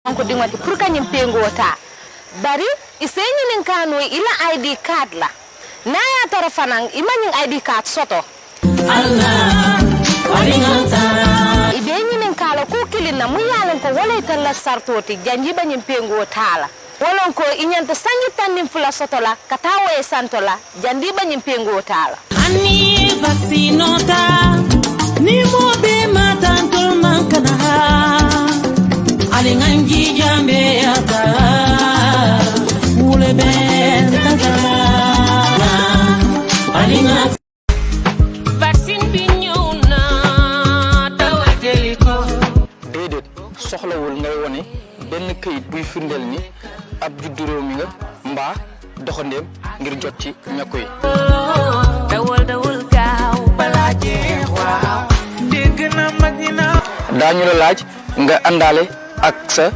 ko dingwati pour kanyim pengota bari isenyi nin kanu ila ID card la na ya tara fanan imanin ID card soto Allah waringata ibenyi nin kala ko kilina mu yalan ko wala talla sartoti janji banyim pengota la wolon ko inyanta sangi tannim fula soto la katawo e santola jandi banyim pengota la ani vaccinota ni mo be matantul mankana alinganji Jammeh ata ule ben tagala alingat vaccine bi ñew na tawateli ko dedet soxlawul ngay wone ben keuyit buy firndel ni ab juddu rew mi nga mba doxandem ngir jot ci ñakoy dawal gaaw bala jeex waaw dégg na magina dañu la laaj nga andale ak sa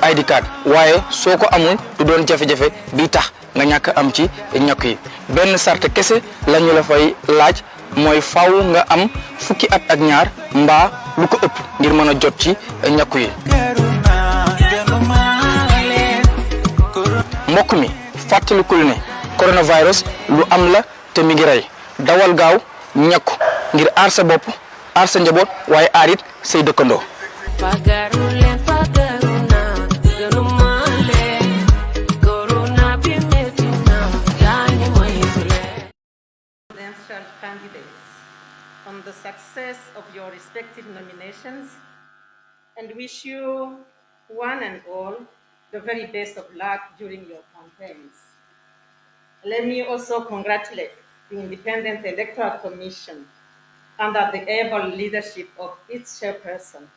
ID card waye soko amul du doon jafé-jafé bi tax nga ñak am ci ñak yi ben sarte kessé lañu la fay laaj moy faaw nga am fukki at ak ñaar mba lu ko ëpp ngir mëna jot ci ñak yi mbokk mi fàttalikul ne coronavirus lu am la te mi ngi ray dawal gaaw ñakku ngir aar sa bopp aar sa njaboot waaye aar it say dëkkandoo candidates on the success of your respective nominations and wish you one and all the very best of luck during your campaigns. Let me also congratulate the Independent Electoral Commission under the able leadership of its chairperson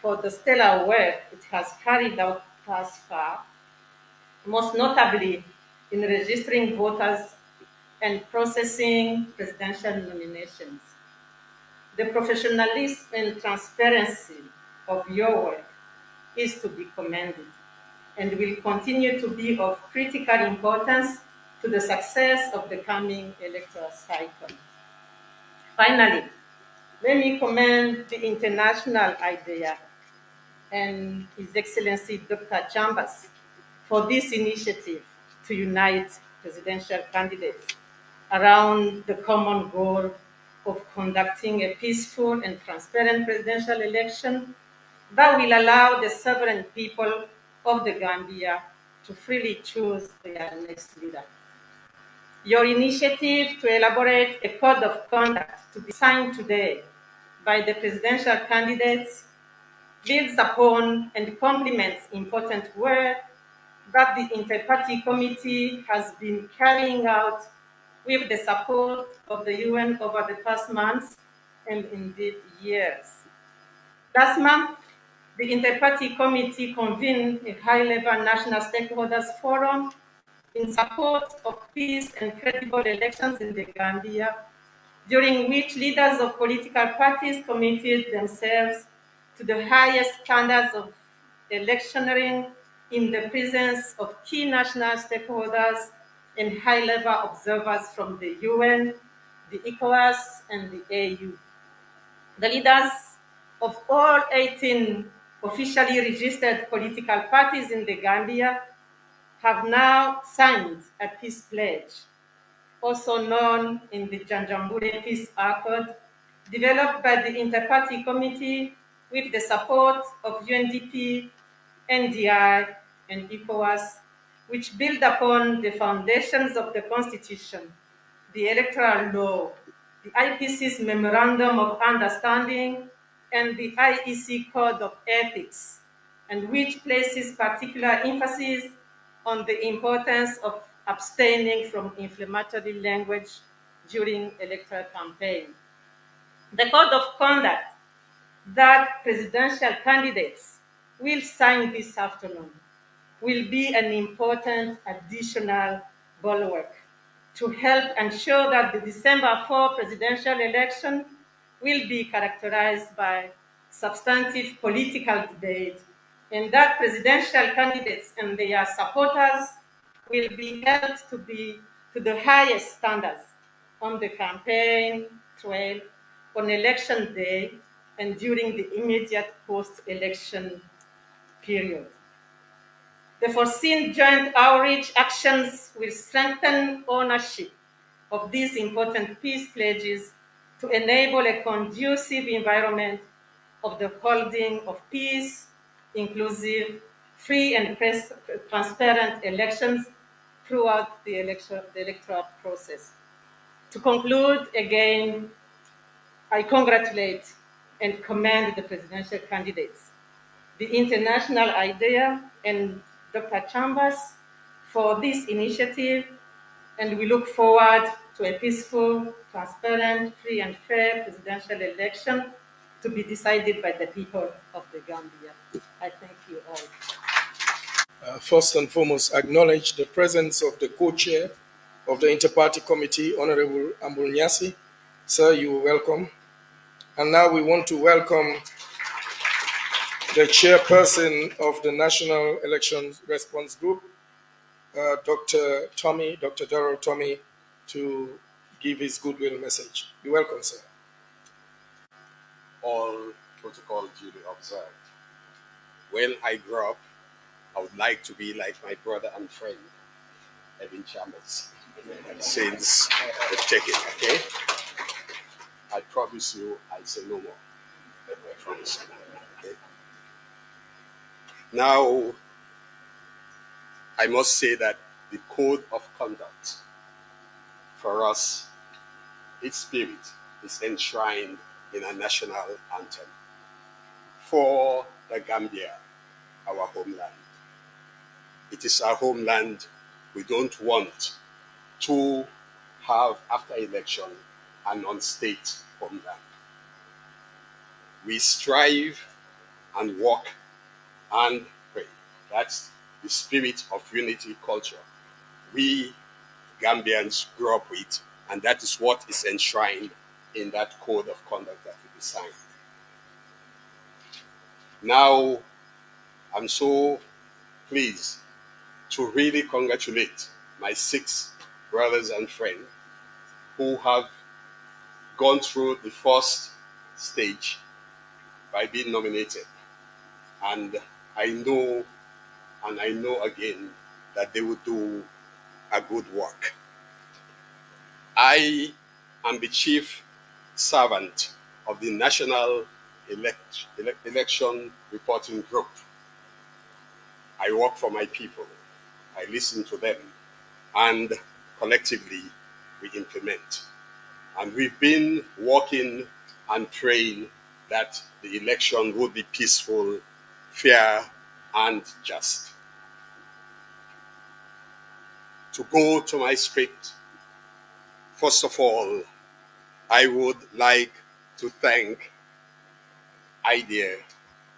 for the stellar work it has carried out thus far, most notably in registering voters and processing presidential nominations. The professionalism and transparency of your work is to be commended and will continue to be of critical importance to the success of the coming electoral cycle. Finally, let me commend the international idea and His Excellency Dr. Chambers for this initiative to unite presidential candidates around the common goal of conducting a peaceful and transparent presidential election that will allow the sovereign people of the Gambia to freely choose their next leader. Your initiative to elaborate a code of conduct to be signed today by the presidential candidates builds upon and complements important work that the Inter-Party Committee has been carrying out with the support of the UN over the past months and indeed years. Last month, the Inter-Party Committee convened a high-level national stakeholders forum in support of peace and credible elections in the Gambia, during which leaders of political parties committed themselves to the highest standards of electioneering in the presence of key national stakeholders and high-level observers from the UN, the ECOWAS, and the AU. The leaders of all 18 officially registered political parties in the Gambia have now signed a peace pledge, also known in the Janjambure Peace Accord, developed by the Inter-Party Committee with the support of UNDP, NDI, and ECOWAS, which build upon the foundations of the Constitution, the Electoral Law, the IPC's Memorandum of Understanding, and the IEC Code of Ethics, and which places particular emphasis on the importance of abstaining from inflammatory language during electoral campaign. The Code of Conduct that presidential candidates will sign this afternoon will be an important additional bulwark to help ensure that the December 4 presidential election will be characterized by substantive political debate, and that presidential candidates and their supporters will be held to the highest standards on the campaign trail, on election day, and during the immediate post-election period. The foreseen joint outreach actions will strengthen ownership of these important peace pledges to enable a conducive environment of the holding of peace, inclusive, free and transparent elections throughout the electoral process. To conclude, again, I congratulate and commend the presidential candidates, the international idea, and Dr. Chambers for this initiative, and we look forward to a peaceful, transparent, free and fair presidential election to be decided by the people of the Gambia. I thank you all. First and foremost, acknowledge the presence of the co-chair of the Inter-Party Committee, Honorable Ambul Nyasi. Sir, you are welcome. And now we want to welcome the chairperson of the National Elections Response Group, Dr. Darboe Tommy, to give his goodwill message. You're welcome, sir. All protocol duly observed. When I grow up, I would like to be like my brother and friend, Evan Chambers, since the check-in, okay? I promise you, I'll say no more. I promise you, okay? Now, I must say that the code of conduct for us, its spirit is enshrined in our national anthem. For the Gambia, our homeland. It is our homeland. We don't want to have, after election, a non-state homeland. We strive and walk and pray. That's the spirit of unity culture we Gambians grew up with, and that is what is enshrined in that code of conduct that we signed. Now, I'm so pleased to really congratulate my 6 brothers and friends who have gone through the first stage by being nominated. And I know again that they will do a good work. I am the chief servant of the National Election Reporting Group. I work for my people. I listen to them, and collectively we implement. And we've been working and praying that the election would be peaceful, fair, and just. To go to my script, first of all, I would like to thank IDEA,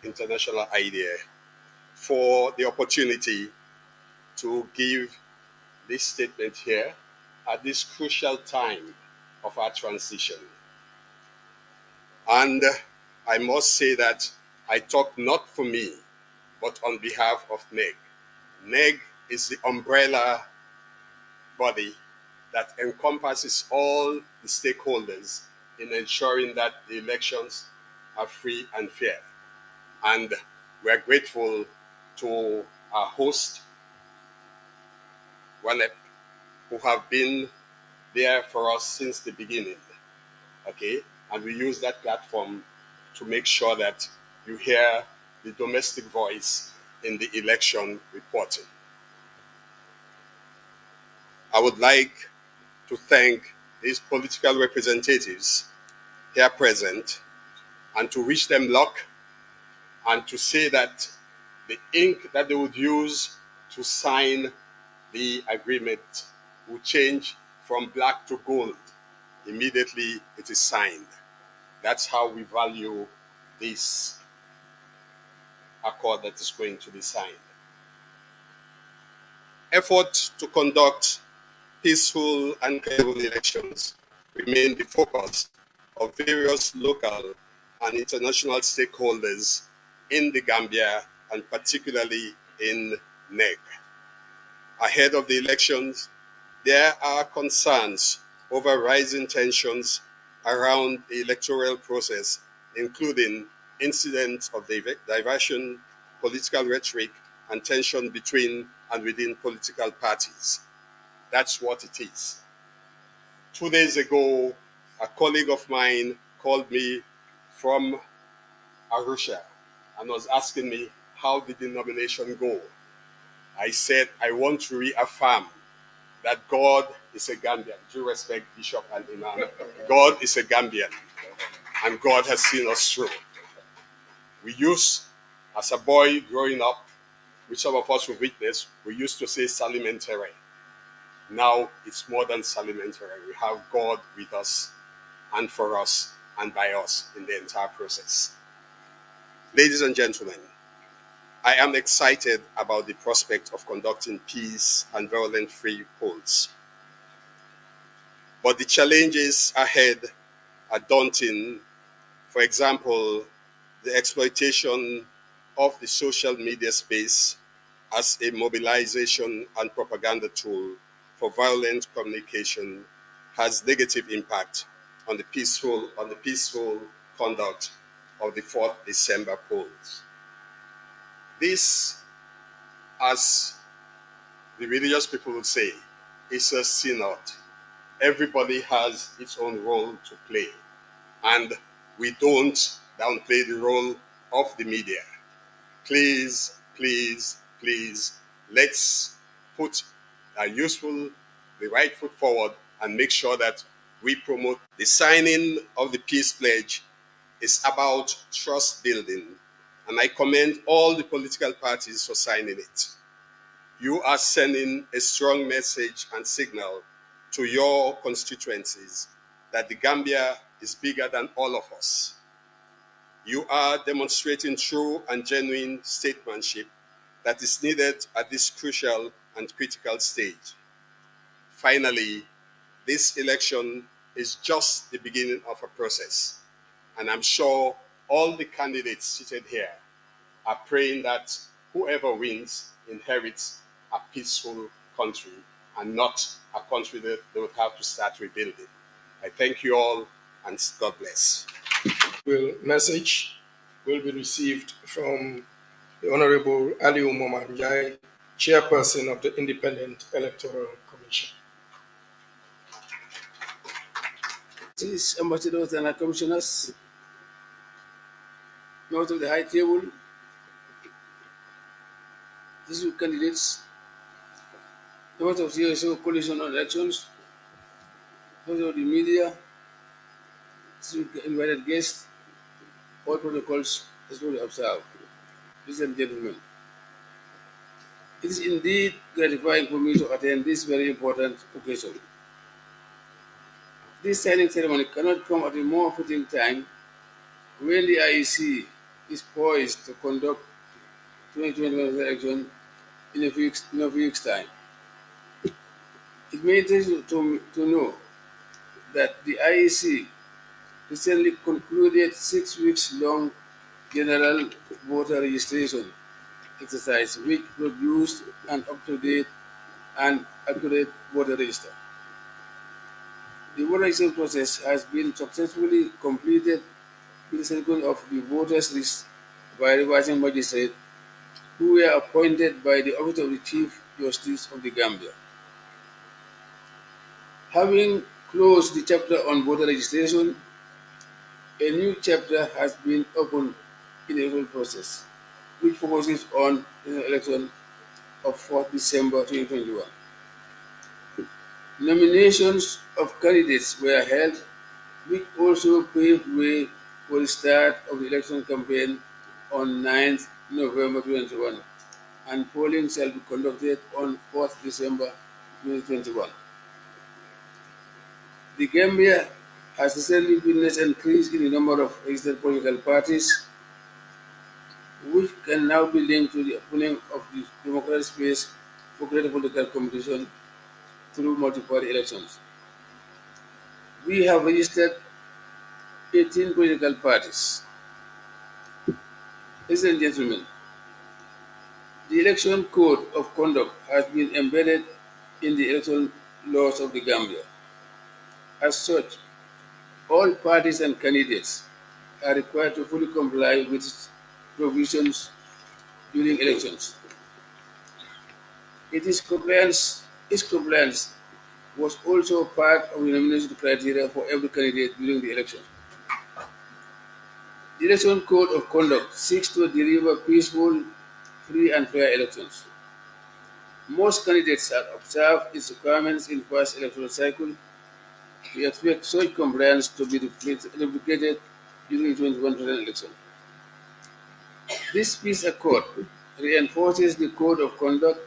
International IDEA, for the opportunity to give this statement here at this crucial time of our transition. And I must say that I talk not for me, but on behalf of NEG. NEG is the umbrella body that encompasses all the stakeholders in ensuring that the elections are free and fair. And we're grateful to our host, WANEP, who have been there for us since the beginning, okay? And we use that platform to make sure that you hear the domestic voice in the election reporting. I would like to thank these political representatives here present and to wish them luck and to say that the ink that they would use to sign the agreement will change from black to gold immediately it is signed. That's how we value this accord that is going to be signed. Effort to conduct peaceful and credible elections remain the focus of various local and international stakeholders in the Gambia and particularly in NEG. Ahead of the elections, there are concerns over rising tensions around the electoral process, including incidents of diversion, political rhetoric and tension between and within political parties. That's what it is. 2 days ago, a colleague of mine called me from Arusha and was asking me, how did the nomination go? I said, I want to reaffirm that God is a Gambian. Due respect, Bishop and Imam. God is a Gambian, and God has seen us through. We used, as a boy growing up, which some of us will witness, we used to say Salimentere. Now it's more than Salimentere. We have God with us and for us and by us in the entire process. Ladies and gentlemen, I am excited about the prospect of conducting peace and violence-free polls. But the challenges ahead are daunting. For example, the exploitation of the social media space as a mobilization and propaganda tool for violent communication has negative impact on the peaceful conduct of the 4th December polls. This, as the religious people would say, is a synod. Everybody has its own role to play, and we don't downplay the role of the media. Please, please, please, let's put the right foot forward and make sure that we promote. The signing of the peace pledge is about trust building, and I commend all the political parties for signing it. You are sending a strong message and signal to your constituencies that the Gambia is bigger than all of us. You are demonstrating true and genuine statesmanship that is needed at this crucial and critical stage. Finally, this election is just the beginning of a process, and I'm sure all the candidates seated here are praying that whoever wins inherits a peaceful country and not a country that they would have to start rebuilding. I thank you all, and God bless. Message will be received from the Honorable Ali Momanjai, Chairperson of the Independent Electoral Commission. These ambassadors and commissioners, members of the High Table, these candidates, members of the CSO Coalition on Elections, members of the media, invited guests, all protocols as well observed. Ladies and gentlemen, it is indeed gratifying for me to attend this very important occasion. This signing ceremony cannot come at a more fitting time when the IEC is poised to conduct 2021 election in a few weeks' time. It may interest you to know that the IEC recently concluded 6 weeks long general voter registration exercise, which produced an up-to-date and accurate voter register. The voter registration process has been successfully completed with the selection of the voters list by revising magistrates who were appointed by the Office of the Chief Justice of the Gambia. Having closed the chapter on voter registration, a new chapter has been opened in the electoral process, which focuses on the election of 4th December 2021. Nominations of candidates were held, which also paved way for the start of the election campaign on 9th November 2021, and polling shall be conducted on 4th December 2021. The Gambia has recently witnessed an increase in the number of registered political parties, which can now be linked to the opening of the democratic space for greater political competition through multi-party elections. We have registered 18 political parties. Ladies and gentlemen, the election code of conduct has been embedded in the electoral laws of the Gambia. As such, all parties and candidates are required to fully comply with provisions during elections. Its compliance was also part of the nomination criteria for every candidate during the election. The Election Code of Conduct seeks to deliver peaceful, free and fair elections. Most candidates have observed its requirements in past electoral cycle. We expect such compliance to be replicated during the 2021 presidential election. This peace accord reinforces the code of conduct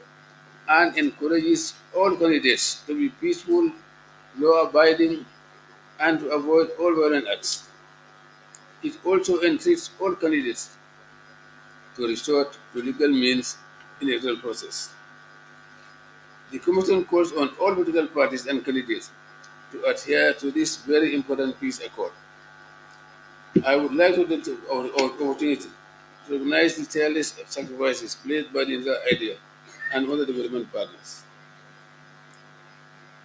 and encourages all candidates to be peaceful, law-abiding, and to avoid all violent acts. It also entreats all candidates to resort to legal means in the electoral process. The Commission calls on all political parties and candidates to adhere to this very important peace accord. I would like to take the opportunity to recognize the tireless sacrifices played by the entire idea and other development partners.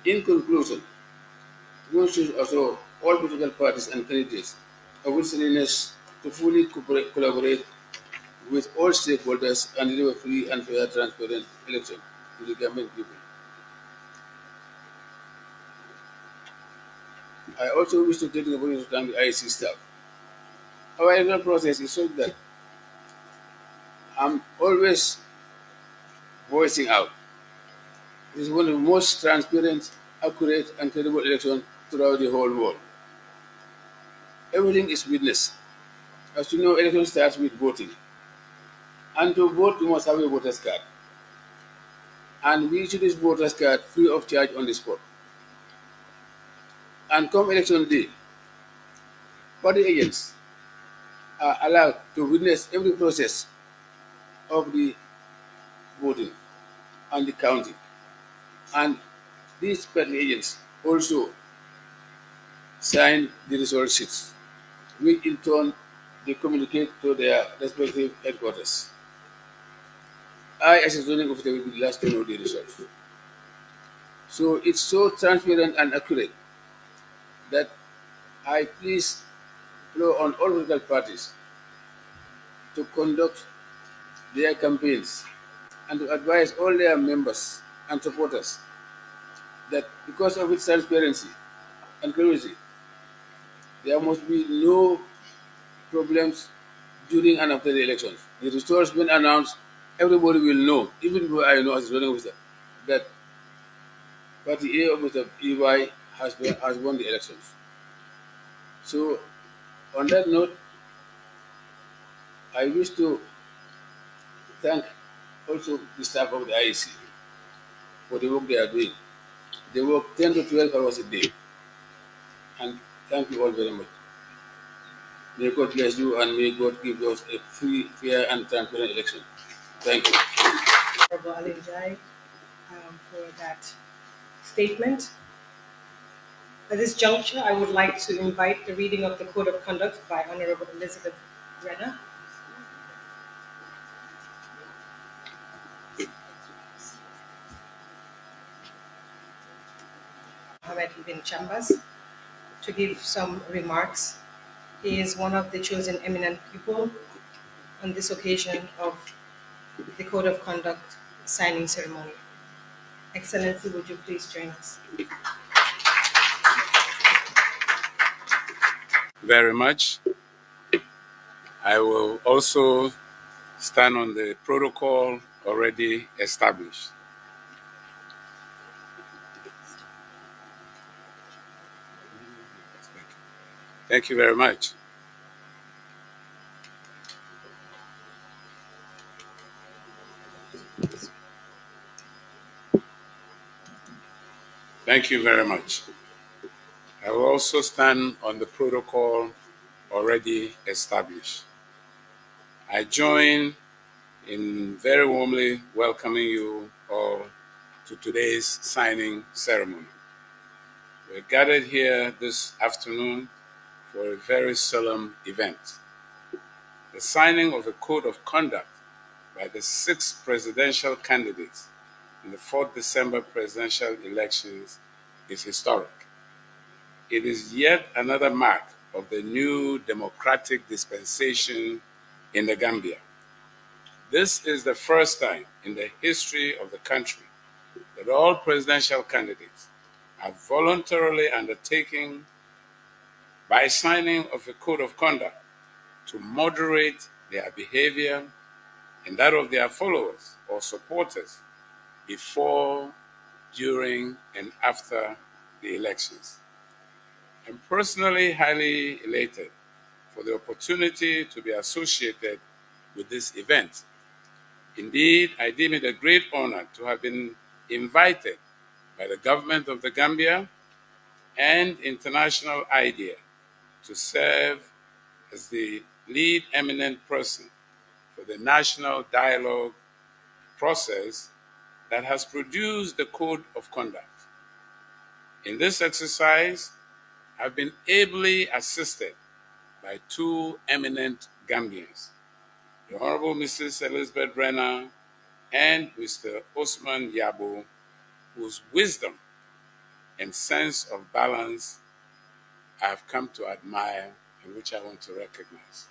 In conclusion, we should also all political parties and candidates of its willingness to fully collaborate with all stakeholders and deliver free and fair transparent election to the Gambian people. I also wish to take the opportunity to thank the IEC staff. Our electoral process is such that I'm always voicing out. It is one of the most transparent, accurate, and credible elections throughout the whole world. Everything is witnessed. As you know, election starts with voting. And to vote, you must have a voter's card. And we issue this voter's card free of charge on the spot. And come election day, party agents are allowed to witness every process of the voting and the counting. And these party agents also sign the result sheets, which in turn they communicate to their respective headquarters. I, as a zoning officer, will be the last to know the results. So it's so transparent and accurate that I please call on all political parties to conduct their campaigns and to advise all their members and supporters that because of its transparency and credibility, there must be no problems during and after the elections. The results when announced, everybody will know, even though I know as a running officer, that Party A of Mr. EY has won the elections. So, on that note, I wish to thank also the staff of the IEC for the work they are doing. They work 10 to 12 hours a day. And thank you all very much. May God bless you and may God give us a free, fair, and transparent election. Thank you. Honorable Ali Jai, for that statement. At this juncture, I would like to invite the reading of the Code of Conduct by Honorable Elizabeth Renner. Mohammed Ibn Chambers to give some remarks. He is one of the chosen eminent people on this occasion of the Code of Conduct signing ceremony. Excellency, would you please join us? Very much. I will also stand on the protocol already established. Thank you very much. Thank you very much. I will also stand on the protocol already established. I join in very warmly welcoming you all to today's signing ceremony. We're gathered here this afternoon for a very solemn event. The signing of a code of conduct by the 6 presidential candidates in the 4th December presidential elections is historic. It is yet another mark of the new democratic dispensation in the Gambia. This is the first time in the history of the country that all presidential candidates are voluntarily undertaking, by signing of a code of conduct, to moderate their behavior and that of their followers or supporters before, during, and after the elections. I'm personally highly elated for the opportunity to be associated with this event. Indeed, I deem it a great honor to have been invited by the government of the Gambia and International IDEA to serve as the lead eminent person for the national dialogue process that has produced the Code of Conduct. In this exercise, I've been ably assisted by two eminent Gambians, the Honorable Mrs. Elizabeth Brenner and Mr. Osman Yabo, whose wisdom and sense of balance I have come to admire and which I want to recognize.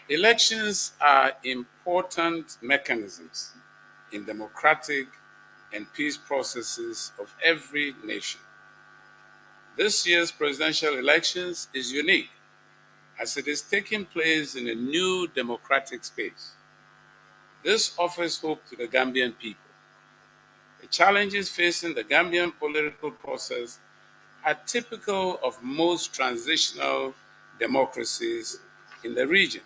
Elections are important mechanisms in democratic and peace processes of every nation. This year's presidential elections is unique as it is taking place in a new democratic space. This offers hope to the Gambian people. The challenges facing the Gambian political process are typical of most transitional democracies in the region.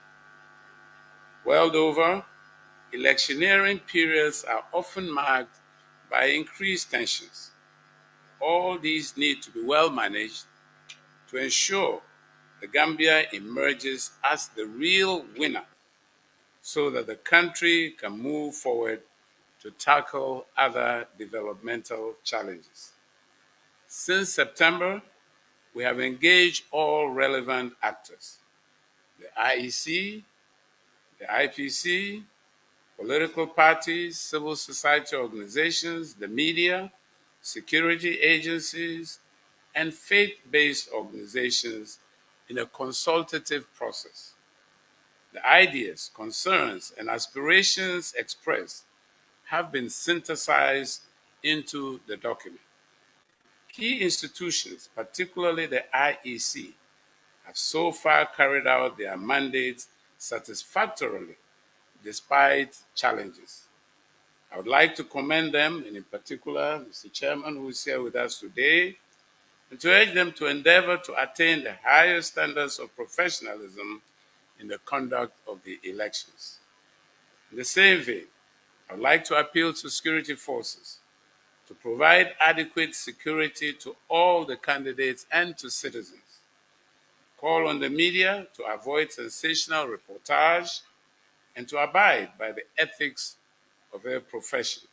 World over, electioneering periods are often marked by increased tensions. All these need to be well managed to ensure the Gambia emerges as the real winner so that the country can move forward to tackle other developmental challenges. Since September, we have engaged all relevant actors, the IEC, the IPC, political parties, civil society organizations, the media, security agencies, and faith-based organizations in a consultative process. The ideas, concerns, and aspirations expressed have been synthesized into the document. Key institutions, particularly the IEC, have so far carried out their mandates satisfactorily despite challenges. I would like to commend them, and in particular, Mr. Chairman, who is here with us today, and to urge them to endeavor to attain the highest standards of professionalism in the conduct of the elections. In the same vein, I would like to appeal to security forces to provide adequate security to all the candidates and to citizens. Call on the media to avoid sensational reportage and to abide by the ethics of their profession.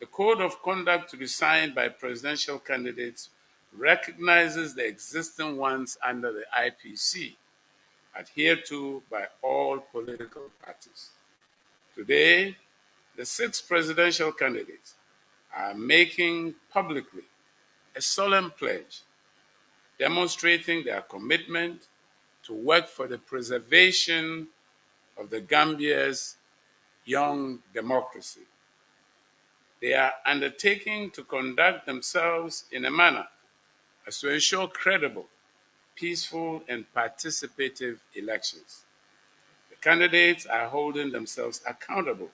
The code of conduct to be signed by presidential candidates recognizes the existing ones under the IPC, adhered to by all political parties. Today, the 6 presidential candidates are making publicly a solemn pledge demonstrating their commitment to work for the preservation of the Gambia's young democracy. They are undertaking to conduct themselves in a manner as to ensure credible, peaceful, and participative elections. The candidates are holding themselves accountable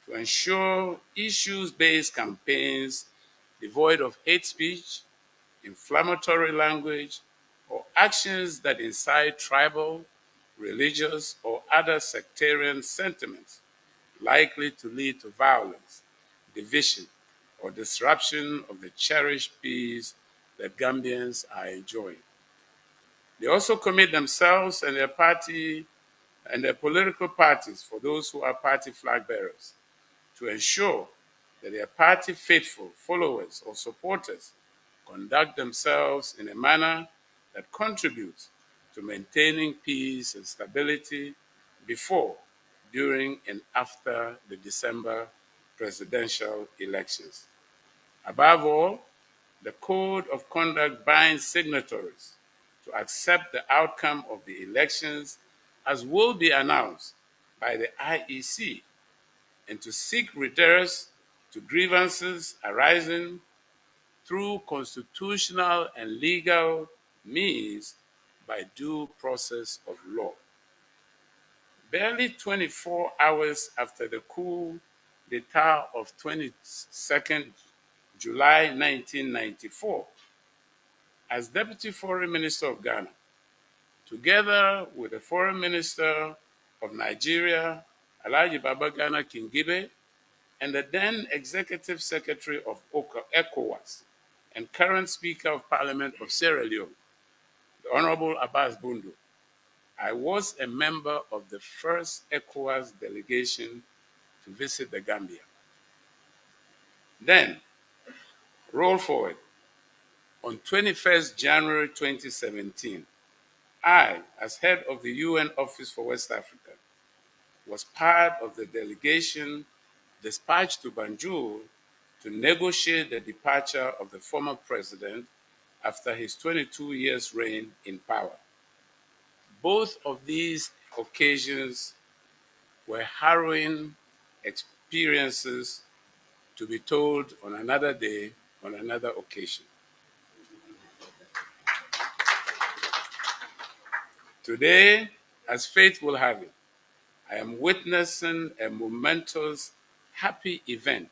to ensure issues-based campaigns devoid of hate speech, inflammatory language, or actions that incite tribal, religious, or other sectarian sentiments likely to lead to violence, division, or disruption of the cherished peace that Gambians are enjoying. They also commit themselves and their party and their political parties, for those who are party flag bearers, to ensure that their party faithful followers or supporters conduct themselves in a manner that contributes to maintaining peace and stability before, during, and after the December presidential elections. Above all, the Code of Conduct binds signatories to accept the outcome of the elections as will be announced by the IEC and to seek redress to grievances arising through constitutional and legal means by due process of law. Barely 24 hours after the coup d'etat of 22nd July 1994, as Deputy Foreign Minister of Ghana, together with the Foreign Minister of Nigeria, Alhaji Babagana Kingibe, and the then Executive Secretary of ECOWAS and current Speaker of Parliament of Sierra Leone, the Honorable Abbas Bundu, I was a member of the first ECOWAS delegation to visit the Gambia. Then, roll forward. On 21st January 2017, I, as head of the UN Office for West Africa, was part of the delegation dispatched to Banjul to negotiate the departure of the former president after his 22 years reign in power. Both of these occasions were harrowing experiences to be told on another day, on another occasion. Today, as fate will have it, I am witnessing a momentous, happy event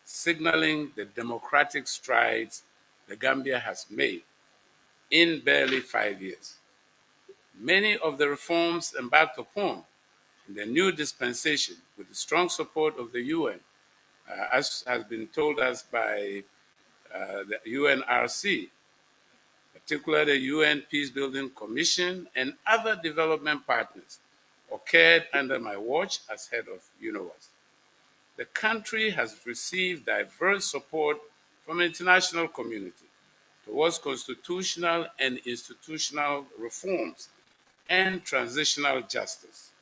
signaling the democratic strides the Gambia has made in barely 5 years. Many of the reforms embarked upon in the new dispensation with the strong support of the UN, as has been told us by the UNRC, particularly the UN Peacebuilding Commission and other development partners, occurred under my watch as head of UNOWAS. The country has received diverse support from the international community towards constitutional and institutional reforms and transitional justice.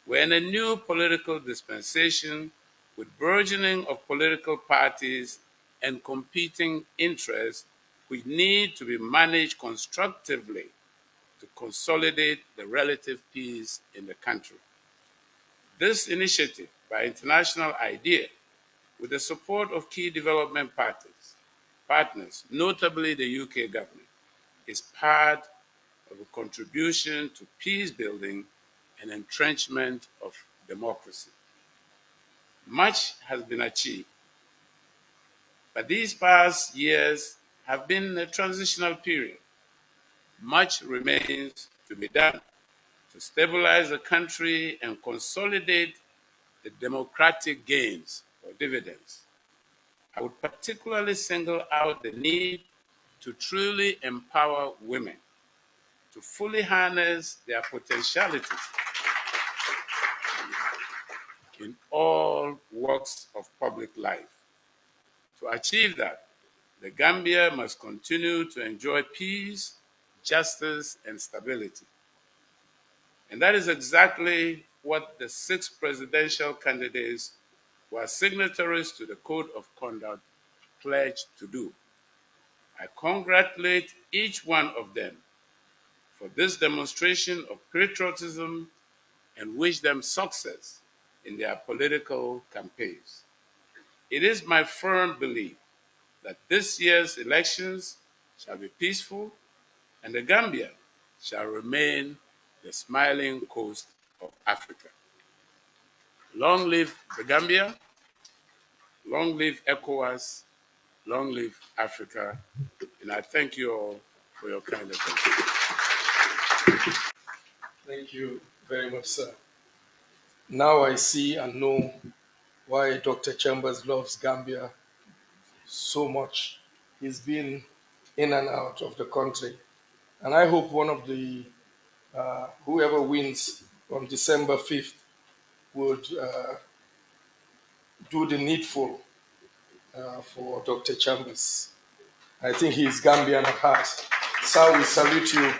We're in a new political dispensation with burgeoning of political parties and competing interests which need to be managed constructively to consolidate the relative peace in the country. This initiative by International IDEA, with the support of key development partners, notably the UK government, is part of a contribution to peace building and entrenchment of democracy. Much has been achieved, but these past years have been a transitional period. Much remains to be done to stabilize the country and consolidate the democratic gains or dividends. I would particularly single out the need to truly empower women to fully harness their potentialities in all walks of public life. To achieve that, the Gambia must continue to enjoy peace, justice, and stability. And that is exactly what the 6 presidential candidates who are signatories to the Code of Conduct pledged to do. I congratulate each one of them for this demonstration of patriotism and wish them success in their political campaigns. It is my firm belief that this year's elections shall be peaceful and the Gambia shall remain the smiling coast of Africa. Long live the Gambia, long live ECOWAS, long live Africa, and I thank you all for your kind attention. Thank you very much, sir. Now I see and know why Dr. Chambers loves Gambia so much. He's been in and out of the country. And I hope one of the, whoever wins on December 5th would do the needful for Dr. Chambers. I think he is Gambian at heart. Sir, we salute you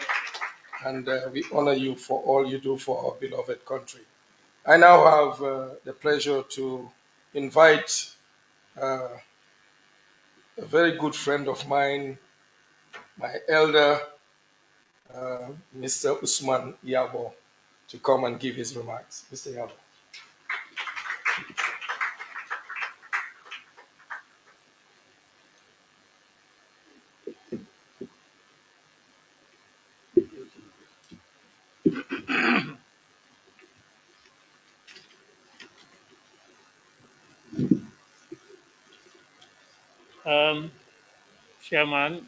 and we honor you for all you do for our beloved country. I now have the pleasure to invite a very good friend of mine, my elder, Mr. Usman Yabo to come and give his remarks. Mr. Yabo. Um, Chairman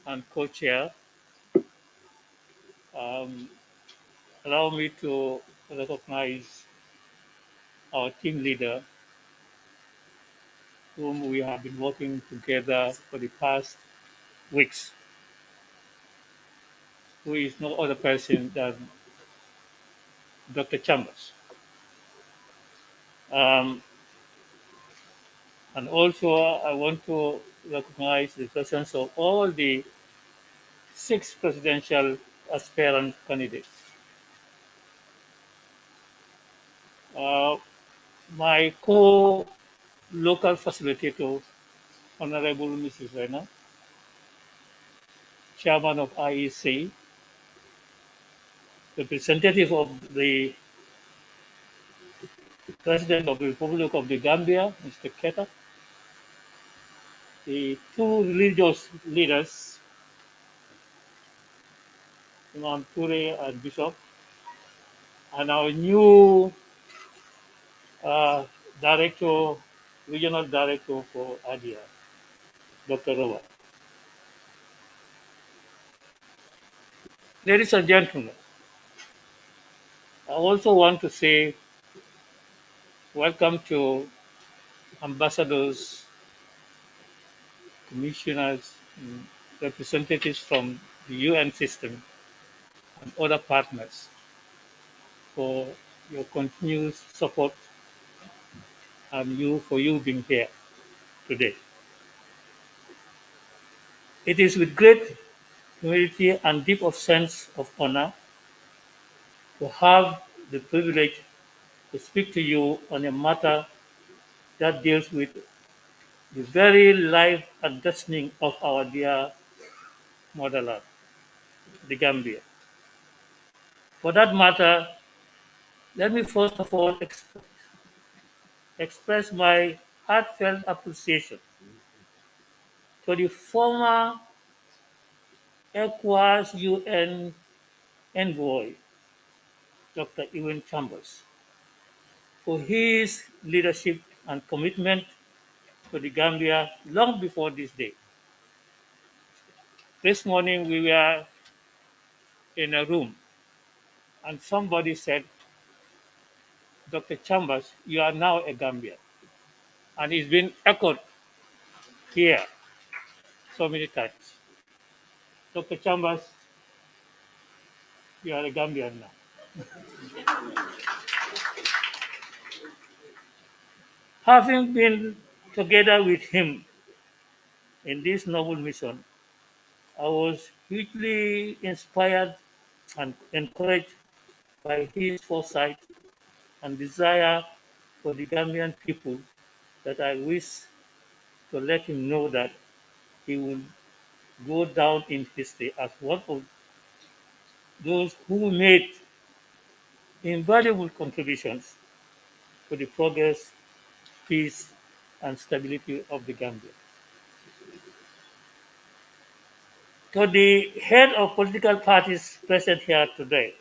and co-chair, um, allow me to recognize our team leader, whom we have been working together for the past weeks, who is no other person than Dr. Chambers. Um, and also, I want to recognize the presence of all the 6 presidential aspirant candidates. Uh, my co-local facilitator, Honorable Mrs. Rena, Chairman of IEC, representative of the President of the Republic of the Gambia, Mr. Keta, the 2 religious leaders, Imam Ture and Bishop, and our new uh, director, regional director for ADIA, Dr. Robert. Ladies and gentlemen, I also want to say welcome to ambassadors, commissioners, and representatives from the UN system and other partners for your continued support and for you being here today. It is with great humility and deep of sense of honor to have the privilege to speak to you on a matter that deals with the very life and destiny of our dear motherland, the Gambia. For that matter, let me first of all express my heartfelt appreciation to the former ECOWAS UN envoy, Dr. Ewan Chambers, for his leadership and commitment to the Gambia long before this day. This morning we were in a room and somebody said, Dr. Chambers, you are now a Gambian. And it's been echoed here so many times. Dr. Chambers, you are a Gambian now. Having been together with him in this noble mission, I was hugely inspired and encouraged by his foresight and desire for the Gambian people that I wish to let him know that he will go down in history as one of those who made invaluable contributions to the progress, peace, and stability of the Gambia. To the head of political parties present here today,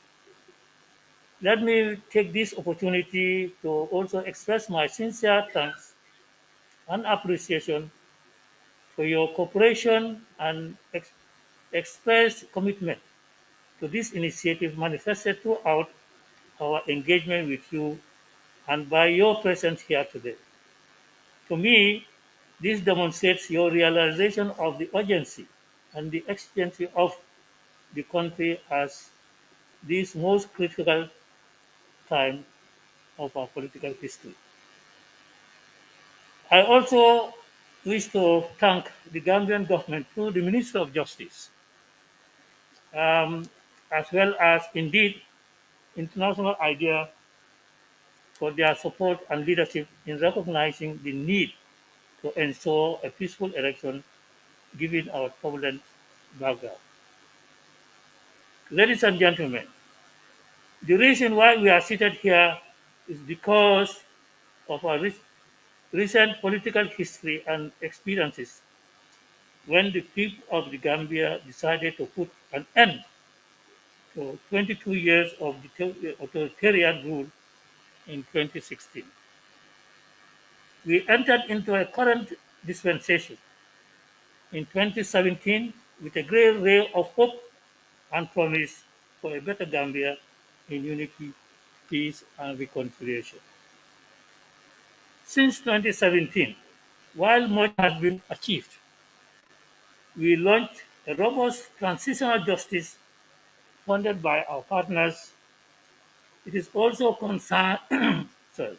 let me take this opportunity to also express my sincere thanks and appreciation for your cooperation and express commitment to this initiative manifested throughout our engagement with you and by your presence here today. To me, this demonstrates your realization of the urgency and the exigency of the country as this most critical time of our political history. I also wish to thank the Gambian government through the Minister of Justice, um, as well as indeed International IDEA for their support and leadership in recognizing the need to ensure a peaceful election given our turbulent background. Ladies and gentlemen, the reason why we are seated here is because of our recent political history and experiences when the people of the Gambia decided to put an end to 22 years of authoritarian rule in 2016. We entered into a current dispensation in 2017 with a great ray of hope and promise for a better Gambia in unity, peace, and reconciliation. Since 2017, while much has been achieved, we launched a robust transitional justice funded by our partners. It is also sorry,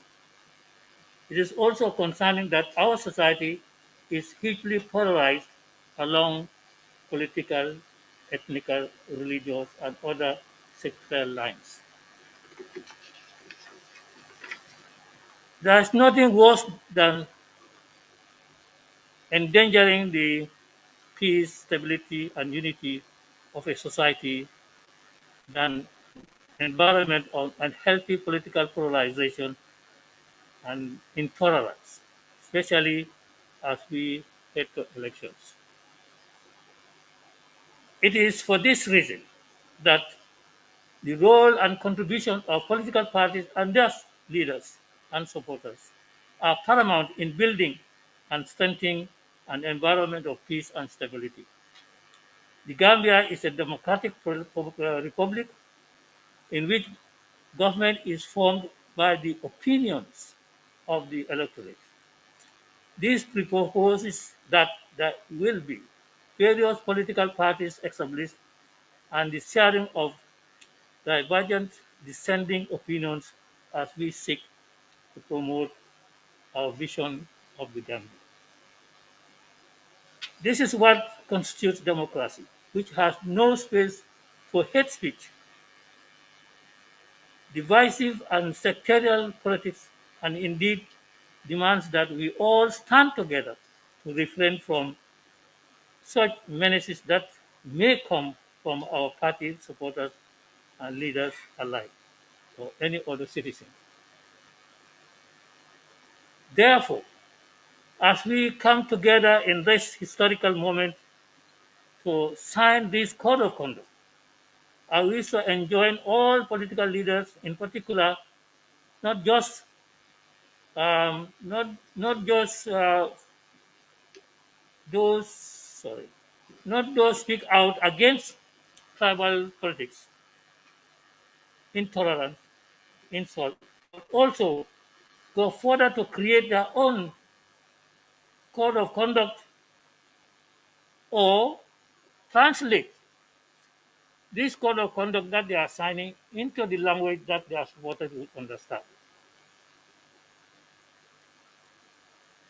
it is also concerning that our society is hugely polarized along political, ethnical, religious, and other sectoral lines. There is nothing worse than endangering the peace, stability, and unity of a society than environment of unhealthy political polarization and intolerance, especially as we head to elections. It is for this reason that the role and contribution of political parties and their leaders and supporters are paramount in building and strengthening an environment of peace and stability. The Gambia is a democratic republic in which government is formed by the opinions of the electorate. This proposes that there will be various political parties established and the sharing of divergent dissenting opinions as we seek to promote our vision of the Gambia. This is what constitutes democracy, which has no space for hate speech, divisive and sectarial politics, and indeed demands that we all stand together to refrain from such menaces that may come from our party supporters and leaders alike or any other citizen. Therefore, as we come together in this historical moment to sign this code of conduct, I wish to enjoin all political leaders, in particular, not just not just those sorry, not those speak out against tribal politics, intolerance, insult, but also go further to create their own code of conduct or translate this code of conduct that they are signing into the language that their supporters will understand.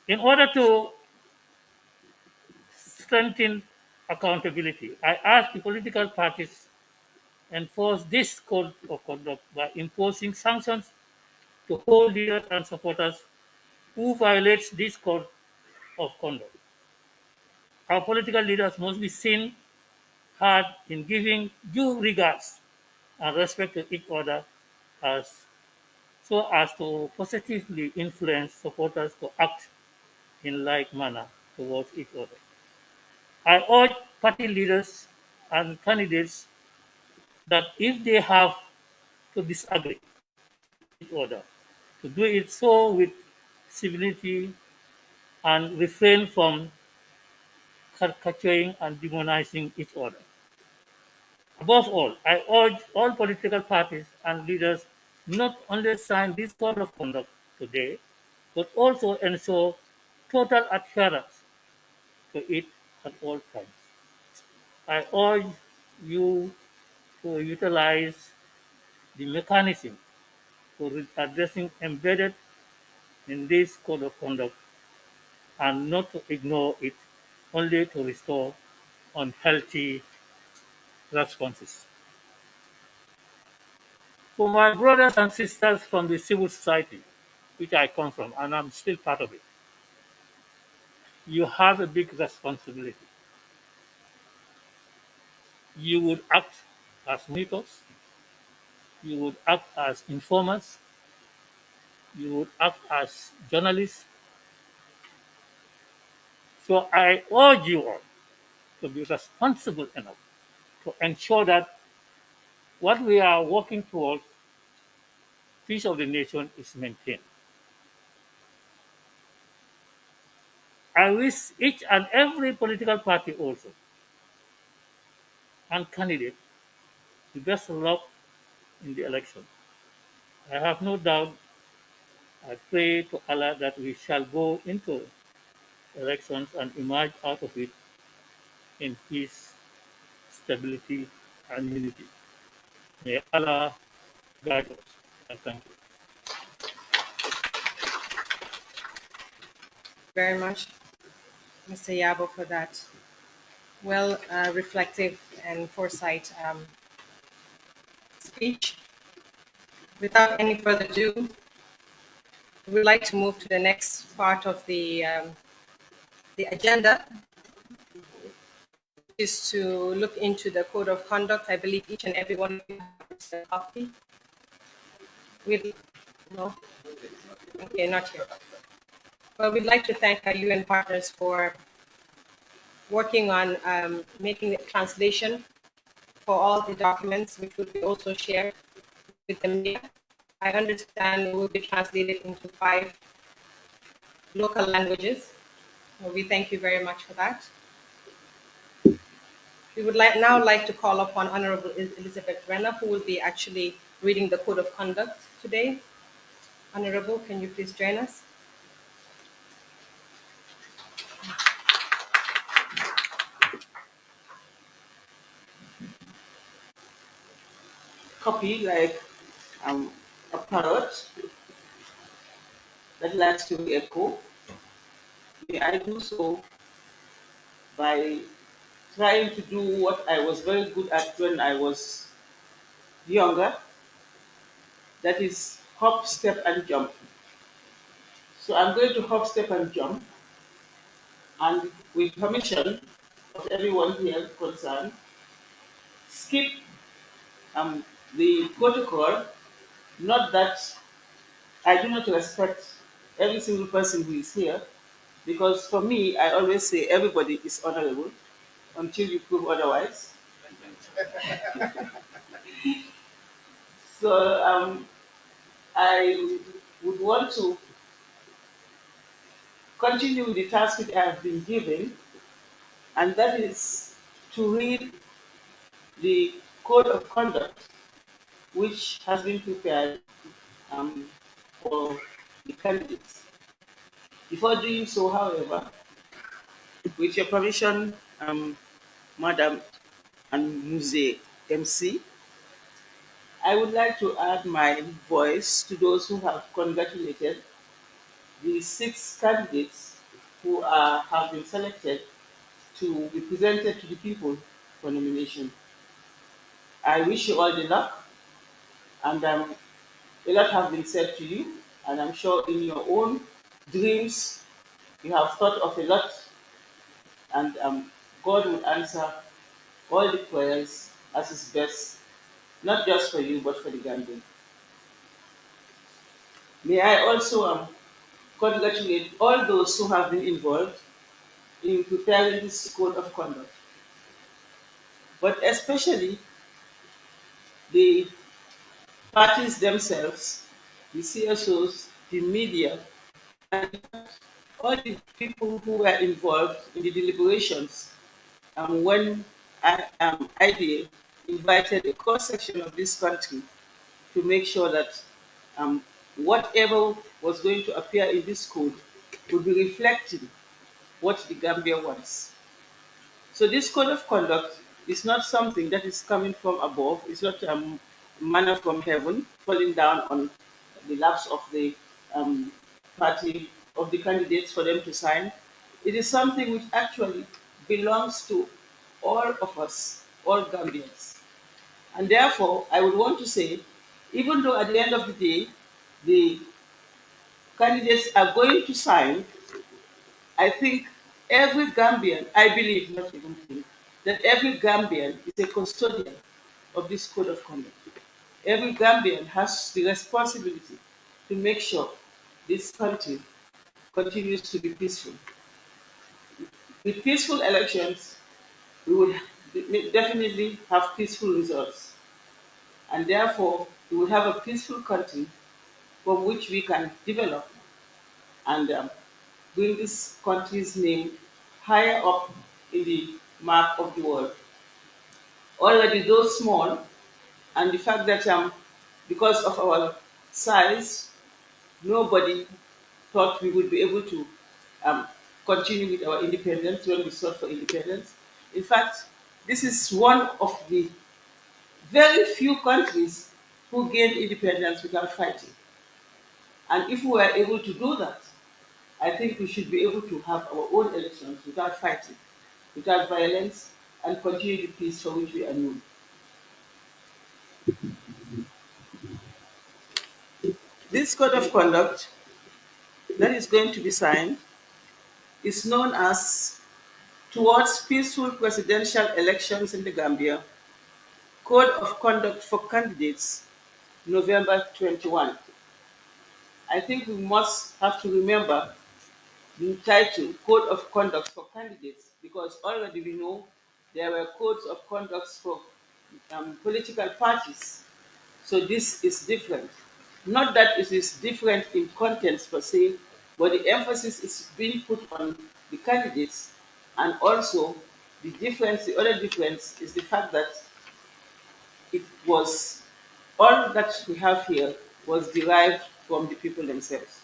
In order to strengthen accountability, I ask the political parties enforce this code of conduct by imposing sanctions to hold leaders and supporters who violates this code of conduct. Our political leaders must be seen hard in giving due regards and respect to each other as so as to positively influence supporters to act in like manner towards each other. I urge party leaders and candidates that if they have to disagree with each other, to do it so with civility and refrain from caricaturing and demonizing each other. Above all, I urge all political parties and leaders not only sign this code of conduct today, but also ensure total adherence to it at all times. I urge you to utilize the mechanism for addressing embedded in this code of conduct and not to ignore it only to restore unhealthy responses. For my brothers and sisters from the civil society, which I come from, and I'm still part of it, you have a big responsibility. You would act as monitors, you would act as informers, you would act as journalists. So I urge you all to be responsible enough to ensure that what we are working towards, peace of the nation, is maintained. I wish each and every political party also and candidate the best of luck in the election. I have no doubt, I pray to Allah that we shall go into elections and emerge out of it in peace, stability, and unity. May Allah guide us. And thank you. Very much, Mr. Yabo, for that well reflective and foresight speech. Without any further ado, we'd like to move to the next part of the agenda, is to look into the code of conduct. I believe each and every one of you has a copy. No? Okay, not yet. Well, we'd like to thank our UN partners for working on making a translation for all the documents, which will be also shared with the media. I understand it will be translated into 5 local languages. Well, we thank you very much for that. We would now like to call upon Honorable Elizabeth Renner, who will be actually reading the Code of Conduct today. Honorable, can you please join us? Copy like a parrot that likes to echo. May I do so by trying to do what I was very good at when I was younger, that is hop, step, and jump. So I'm going to hop, step, and jump, and with permission of everyone here concerned, skip the protocol. Not that I do not respect every single person who is here, because for me, I always say everybody is honorable until you prove otherwise. So I would want to continue with the task which I have been given, and that is to read the code of conduct which has been prepared for the candidates. Before doing so, however, with your permission, Madam and Muse MC, I would like to add my voice to those who have congratulated the 6 candidates who have been selected to be presented to the people for nomination. I wish you all the luck, and a lot have been said to you, and I'm sure in your own dreams you have thought of a lot, and God will answer all the prayers as is best, not just for you, but for the Gambia. May I also congratulate all those who have been involved in preparing this code of conduct, but especially the parties themselves, the CSOs, the media, and all the people who were involved in the deliberations when IDA invited a cross-section of this country to make sure that whatever was going to appear in this code would be reflecting what the Gambia wants. So this code of conduct is not something that is coming from above. It's not manna from heaven falling down on the laps of the party of the candidates for them to sign. It is something which actually belongs to all of us, all Gambians. And therefore, I would want to say, even though at the end of the day, the candidates are going to sign, I think every Gambian, I believe, not even think, that every Gambian is a custodian of this code of conduct. Every Gambian has the responsibility to make sure this country continues to be peaceful. With peaceful elections, we will definitely have peaceful results. And therefore, we will have a peaceful country from which we can develop and bring this country's name higher up in the map of the world. Already, though small, and the fact that because of our size, nobody thought we would be able to um, continue with our independence when we sought for independence. In fact, this is one of the very few countries who gained independence without fighting. And if we were able to do that, I think we should be able to have our own elections without fighting, without violence, and continue the peace for which we are known. This code of conduct that is going to be signed is known as Towards Peaceful Presidential Elections in the Gambia, Code of Conduct for Candidates, November 21. I think we must have to remember the title, Code of Conduct for Candidates, because already we know there were codes of conduct for political parties. So this is different. Not that it is different in contents per se, but the emphasis is being put on the candidates, and also the other difference is the fact that it was all that we have here was derived from the people themselves.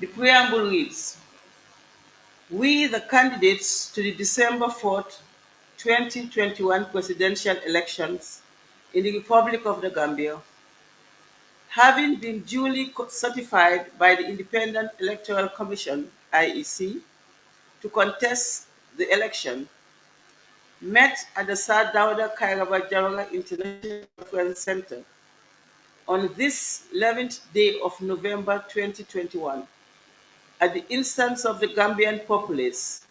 The preamble reads, we, the candidates to the December 4th, 2021 presidential elections in the Republic of the Gambia, having been duly certified by the Independent Electoral Commission, IEC, to contest the election, met at the Sir Dawda Kairaba Jawara International Conference Center on this 11th day of November 2021 at the instance of the Gambian populace,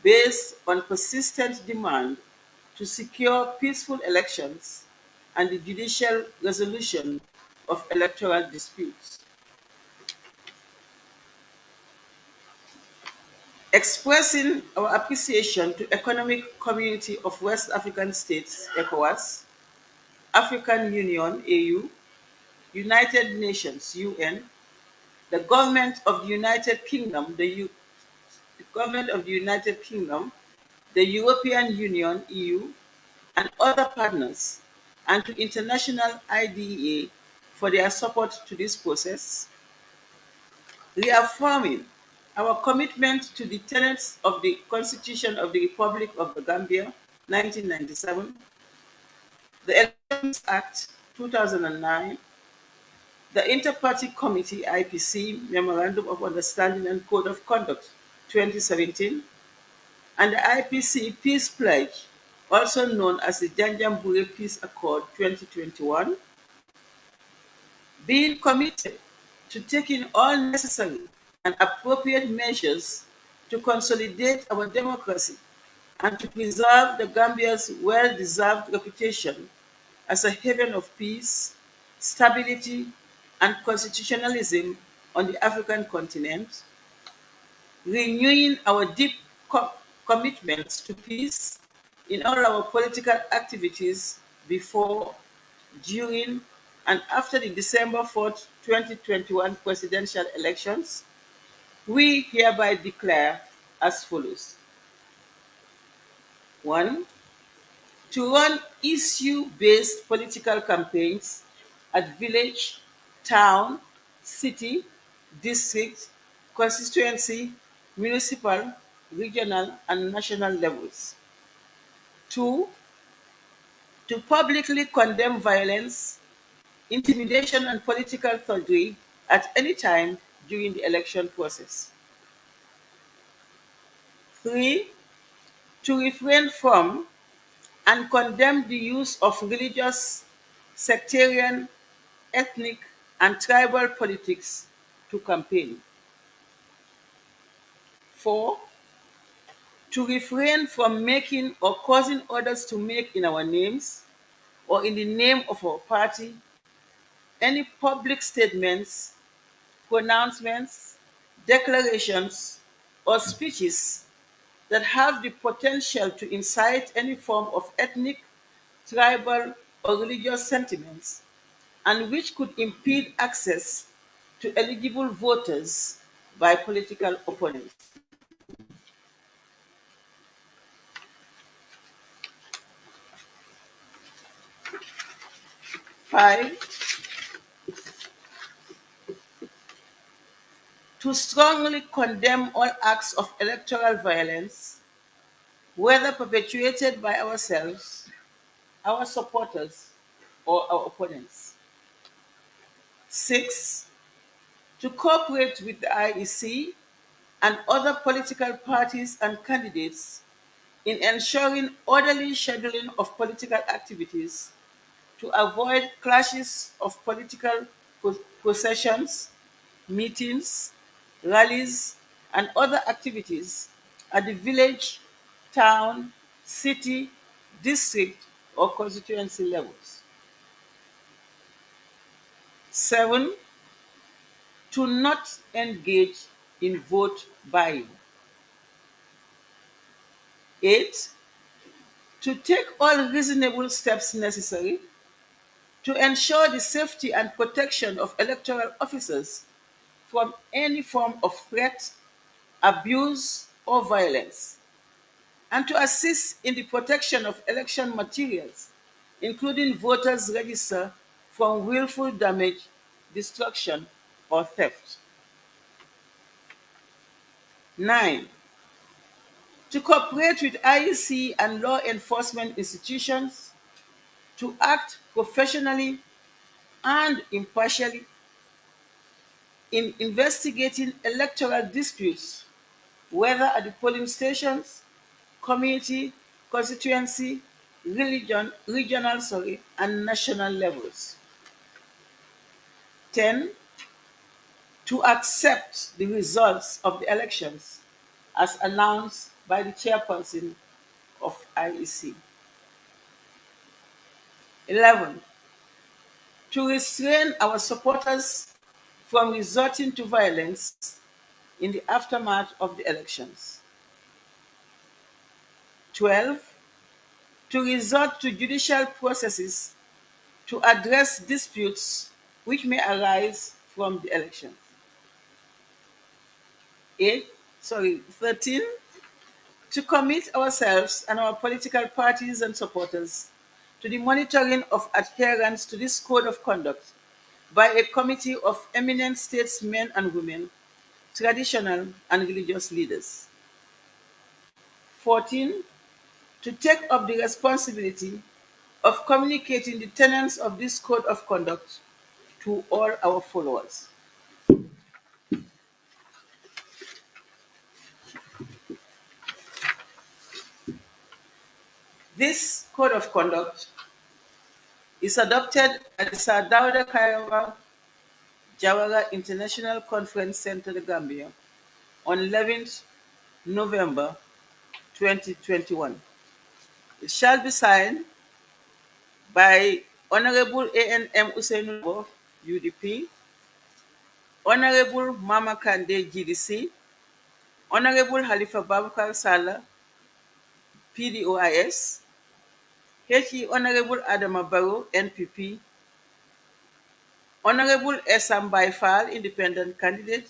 based on persistent demand to secure peaceful elections and the judicial resolution of electoral disputes. Expressing our appreciation to Economic Community of West African States, ECOWAS, African Union, AU, United Nations, UN, the Government of the United Kingdom, the Government of the United Kingdom, the European Union, EU, and other partners, and to international IDEA for their support to this process, reaffirming our commitment to the tenets of the Constitution of the Republic of the Gambia, 1997, the Elections Act, 2009, the Inter-Party Committee, IPC, Memorandum of Understanding and Code of Conduct, 2017, and the IPC Peace Pledge, also known as the Janjambure Peace Accord 2021, being committed to taking all necessary and appropriate measures to consolidate our democracy and to preserve the Gambia's well-deserved reputation as a haven of peace, stability, and constitutionalism on the African continent, renewing our deep commitments to peace in all our political activities before, during, and after the December 4th, 2021 presidential elections, we hereby declare as follows. 1. To run issue-based political campaigns at village, town, city, district, constituency, municipal, regional, and national levels. 2. To publicly condemn violence, intimidation, and political thuggery at any time during the election process. 3. To refrain from and condemn the use of religious, sectarian, ethnic, and tribal politics to campaign. 4. To refrain from making or causing others to make in our names or in the name of our party any public statements, pronouncements, declarations, or speeches that have the potential to incite any form of ethnic, tribal, or religious sentiments, and which could impede access to eligible voters by political opponents. 5. To strongly condemn all acts of electoral violence, whether perpetuated by ourselves, our supporters, or our opponents. 6. To cooperate with the IEC and other political parties and candidates in ensuring orderly scheduling of political activities to avoid clashes of political processions, meetings, rallies, and other activities at the village, town, city, district, or constituency levels. 7. To not engage in vote buying. 8. To take all reasonable steps necessary to ensure the safety and protection of electoral officers from any form of threat, abuse, or violence, and to assist in the protection of election materials, including voters' register, from willful damage, destruction, or theft. 9. To cooperate with IEC and law enforcement institutions to act professionally and impartially in investigating electoral disputes, whether at the polling stations, community, constituency, regional, and national levels. 10. To accept the results of the elections as announced by the chairperson of IEC. 11. To restrain our supporters from resorting to violence in the aftermath of the elections. 12. To resort to judicial processes to address disputes which may arise from the elections. 13. To commit ourselves and our political parties and supporters to the monitoring of adherence to this code of conduct by a committee of eminent statesmen and women, traditional and religious leaders. 14. To take up the responsibility of communicating the tenets of this code of conduct to all our followers. This code of conduct is adopted at the Sir Dawda Kairaba Jawara International Conference Center, The Gambia, on 11th November 2021. It shall be signed by Honorable A.N.M. Usainu, UDP, Honorable Mama Kande, GDC, Honorable Halifa Babakar Sallah, PDOIS, H.E. Honorable Adama Barrow, NPP, Honorable Essa Faal, independent candidate,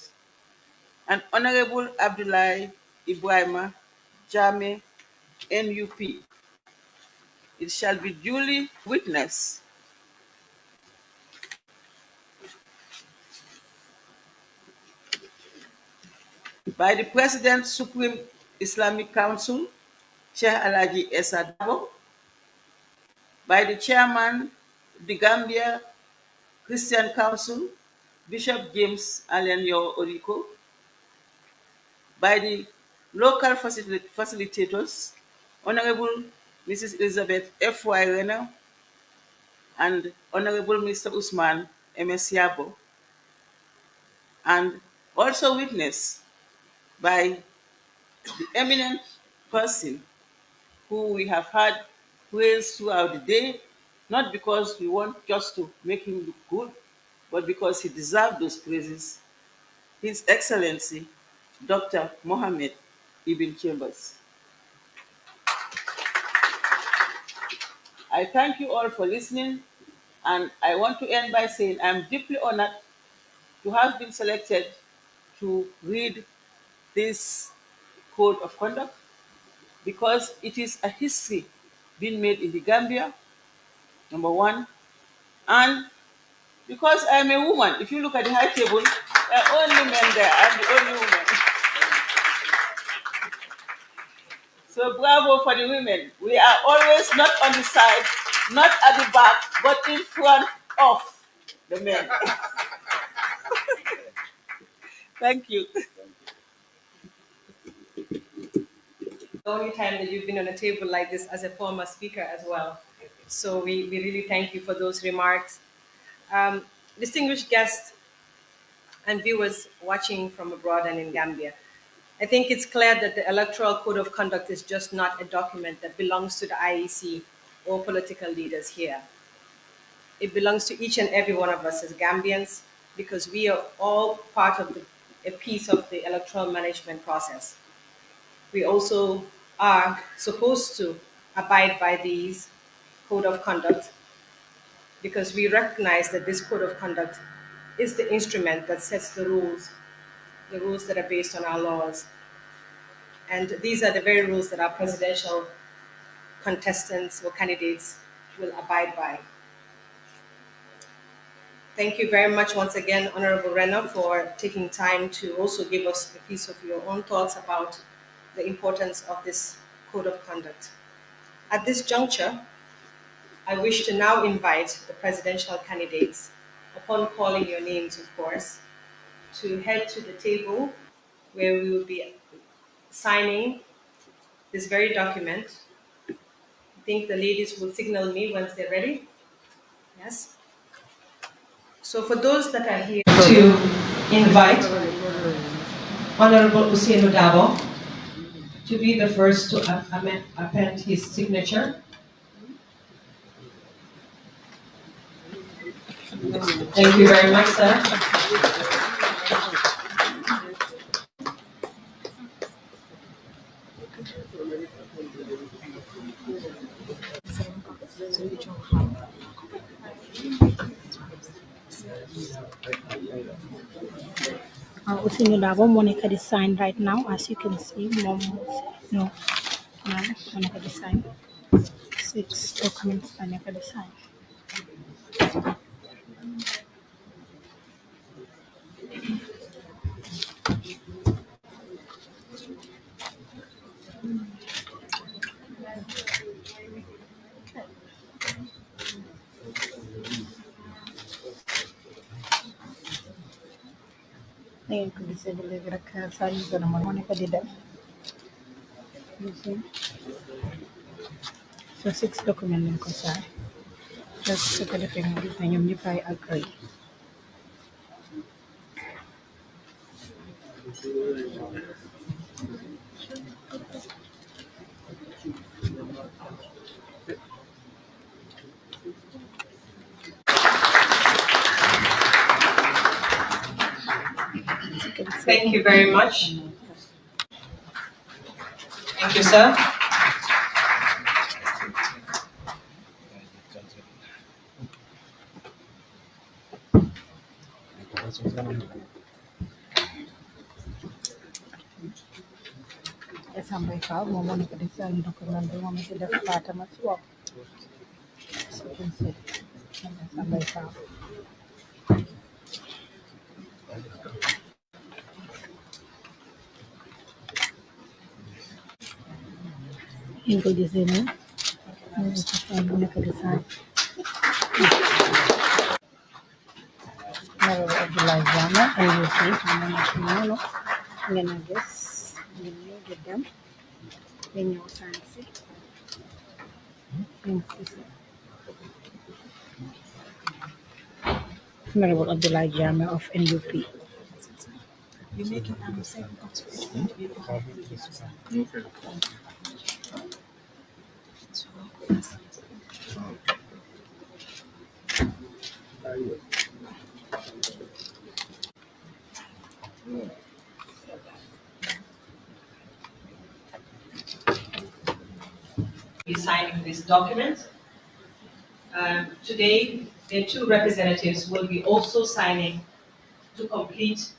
and Honorable Abdullahi Ebrima, Jammeh, NUP. It shall be duly witnessed by the President, Supreme Islamic Council, Sheikh Alhaji Essa Darboe, by the Chairman, the Gambia Christian Council, Bishop James Alenyo Oriko, by the local facilitators, Honorable Mrs. Elizabeth F.Y. Renner and Honorable Mr. Usman M.S. and also witnessed by the eminent person who we have had praise throughout the day, not because we want just to make him look good, but because he deserved those praises, His Excellency Dr. Mohammed Ibn Chambers. I thank you all for listening, and I want to end by saying I am deeply honored to have been selected to read this code of conduct because it is a history being made in the Gambia, number one, and because I'm a woman. If you look at the high table, there are only men there. I'm the only woman. So bravo for the women. We are always not on the side, not at the back, but in front of the men. Thank you. The only time that you've been on a table like this as a former speaker as well. So we really thank you for those remarks. Um, Distinguished guests and viewers watching from abroad and in Gambia, I think it's clear that the Electoral Code of Conduct is just not a document that belongs to the IEC or political leaders here. It belongs to each and every one of us as Gambians because we are all part of a piece of the electoral management process. We also are supposed to abide by these code of conduct because we recognize that this code of conduct is the instrument that sets the rules that are based on our laws. And these are the very rules that our presidential contestants or candidates will abide by. Thank you very much once again, Honorable Renner, for taking time to also give us a piece of your own thoughts about the importance of this code of conduct. At this juncture, I wish to now invite the presidential candidates, upon calling your names, of course, to head to the table where we will be signing this very document. I think the ladies will signal me once they're ready. Yes? So for those that are here to invite Honorable Usainu Darboe to be the first to append his signature. Thank you very much, sir. Usinu Darboe Monica design right now, as you can see. Mom, no, Monica design. 6 documents Monica design. Ngayon ko bisa deliver ka sa iyo naman Monica did that. You see? So 6 document din ko sa. Just sa kalipin mo na yung I agree. Thank you very much. Thank you, sir. Essa by Faal, Monica design document, Mama did the pattern as well. So you can see. Essa by Faal. Into design. Monica design. Abdullah Jammeh, and you see, I'm gonna guess. Let me get them. Then you fancy. Honorable Abdullah Jammeh of NUP. You make it 7 cups for each one to be okay. Be signing this document. Today, the 2 representatives will be also signing to complete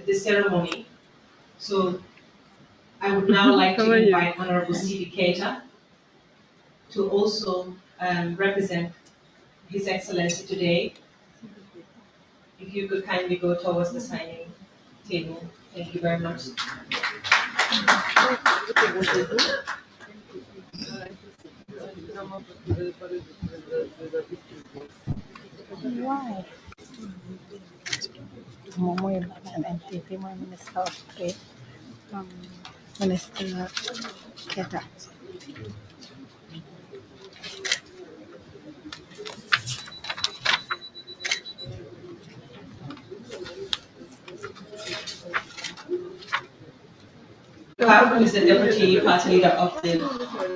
the ceremony. So I would now like to invite Honorable C.D. Keita to also represent His Excellency today. If you could kindly go towards the signing table. Thank you very much. Why? Momo and NPP, my Minister of Trade, Minister Keta. Who is the Deputy Party Leader of the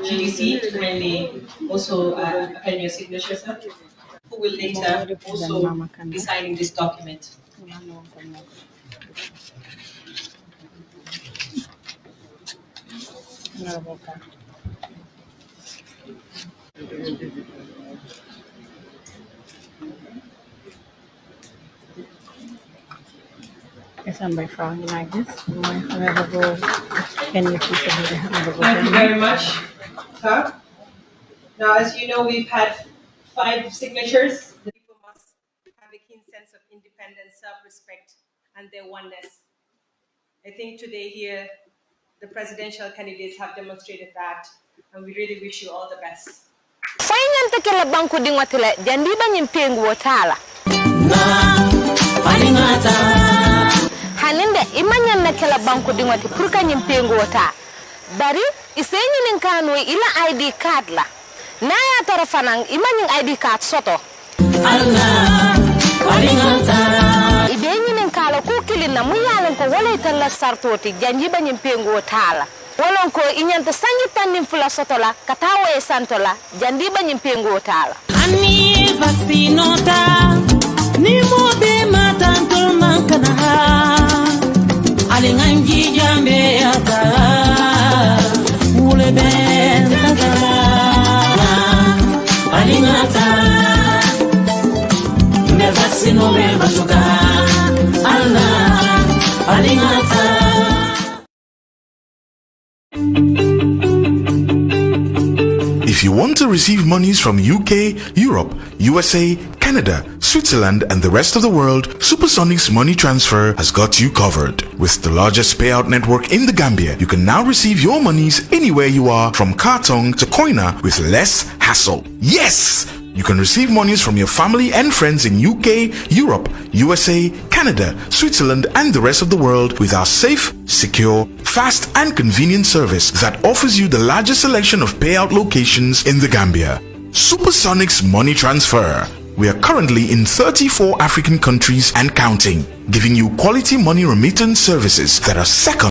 GDC, to kindly also append your signature, sir, who will later also be signing this document. Yes, I'm by frowning like this. Can you please Thank you very much, sir. Now, as you know, we've had 5 signatures. The people must have a keen sense of independence, self-respect, and their oneness. I think today here, the presidential candidates have demonstrated that, and we really wish you all the best. Fainante kila banku dingwatile jandiba nyimpengu wotala. Haninde imanyanna kila banku dingwati purka nyimpengu wotala. Bari isenyi ninkanu ila ID card la. Naya tarafanang imanyin ID card soto. Ibenyi ninkala kukili na muyalon ko wala itala sartoti jandiba nyimpengu wotala. Walon ko inyanta sanyi tanin fula sotola katawa e santola jandiba nyimpengu wotala. Ani vaccinota ni mobe matantul mankana alinganji Jammeh ata mule ben tagala alingata me vaccino me batuka Allah alingata. If you want to receive monies from UK, Europe, USA, Canada, Switzerland, and the rest of the world, Supersonic's money transfer has got you covered. With the largest payout network in the Gambia, you can now receive your monies anywhere you are, from Kartong to Koina, with less hassle. Yes! You can receive monies from your family and friends in UK, Europe, USA, Canada, Switzerland, and the rest of the world with our safe, secure, fast, and convenient service that offers you the largest selection of payout locations in the Gambia. Supersonic's money transfer. We are currently in 34 African countries and counting, giving you quality money remittance services that are second